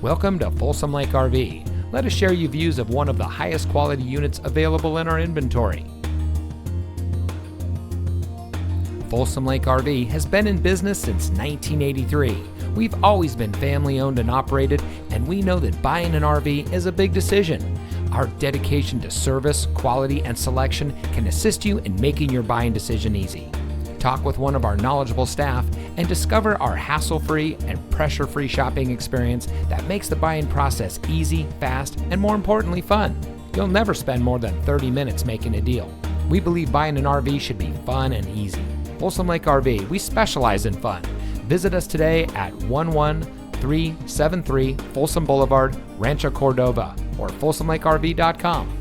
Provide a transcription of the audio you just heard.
Welcome to Folsom Lake RV. Let us share you views of one of the highest quality units available in our inventory. Folsom Lake RV has been in business since 1983. We've always been family owned and operated, and we know that buying an RV is a big decision. Our dedication to service, quality, and selection can assist you in making your buying decision easy. Talk with one of our knowledgeable staff and discover our hassle-free and pressure-free shopping experience that makes the buying process easy, fast, and more importantly, fun. You'll never spend more than 30 minutes making a deal. We believe buying an RV should be fun and easy. Folsom Lake RV, we specialize in fun. Visit us today at 11373 Folsom Blvd, Rancho Cordova, or folsomlakerv.com.